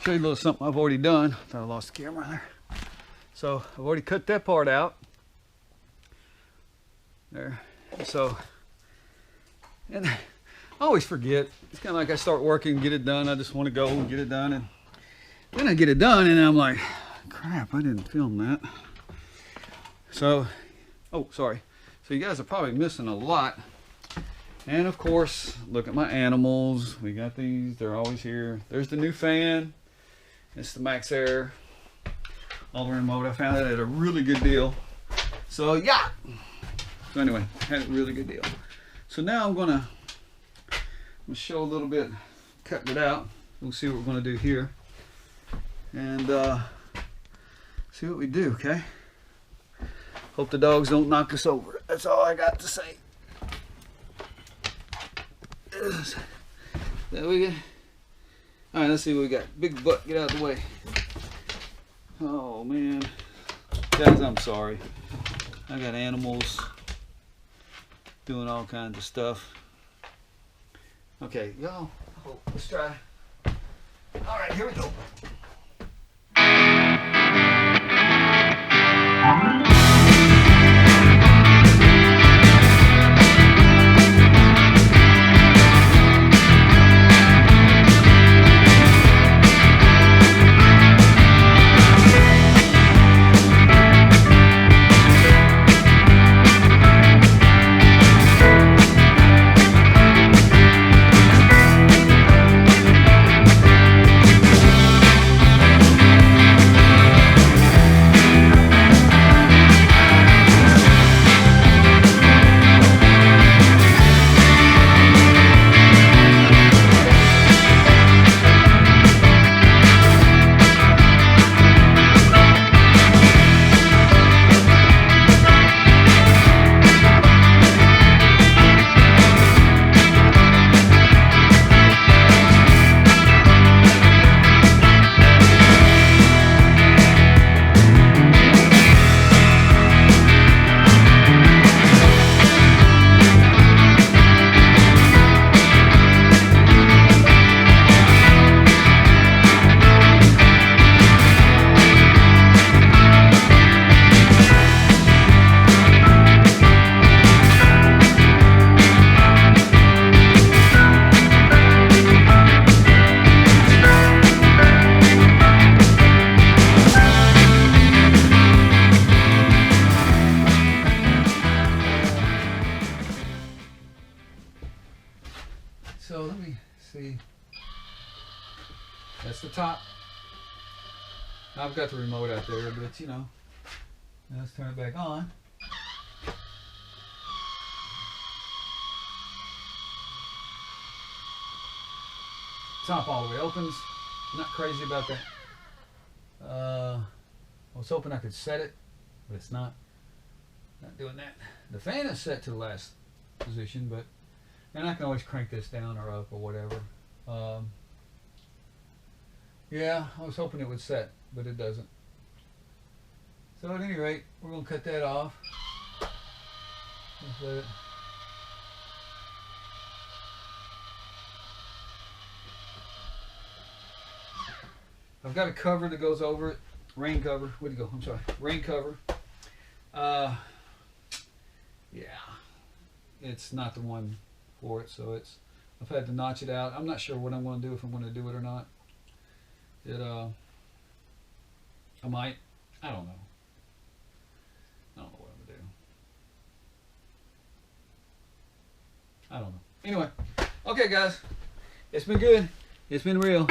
show you a little something I've already done. Thought I lost the camera there. So I've already cut that part out. There. So, and I always forget. It's kind of like I start working, get it done. I just want to go and get it done, and then I get it done, and I'm like, crap, I didn't film that. So, oh, sorry. So you guys are probably missing a lot. And of course, look at my animals. We got these, they're always here. There's the new fan. It's the Maxxair all remote. I found it at a really good deal. So yeah. So anyway, had a really good deal. So now I'm gonna show a little bit, cutting it out. We'll see what we're gonna do here. And see what we do, okay? Hope the dogs don't knock us over. That's all I got to say. There we go. All right, let's see what we got. Big butt, get out of the way. Oh man, guys, I'm sorry. I got animals doing all kinds of stuff. Okay, y'all. Let's try. All right, here we go. So let me see. That's the top. I've got the remote out there, but you know, let's turn it back on. Top all the way opens. I'm not crazy about that. I was hoping I could set it, but it's not. Not doing that. The fan is set to the last position, but and I can always crank this down or up or whatever. Yeah, I was hoping it would set, but it doesn't. So at any rate, we're going to cut that off. Just let it. I've got a cover that goes over it. Rain cover. Where'd it go? I'm sorry. Rain cover. Yeah. It's not the one for it, so I've had to notch it out. I'm not sure what I'm going to do, if I'm going to do it or not. I might. I don't know. I don't know what I'm going to do. I don't know. Anyway. Okay, guys. It's been good. It's been real.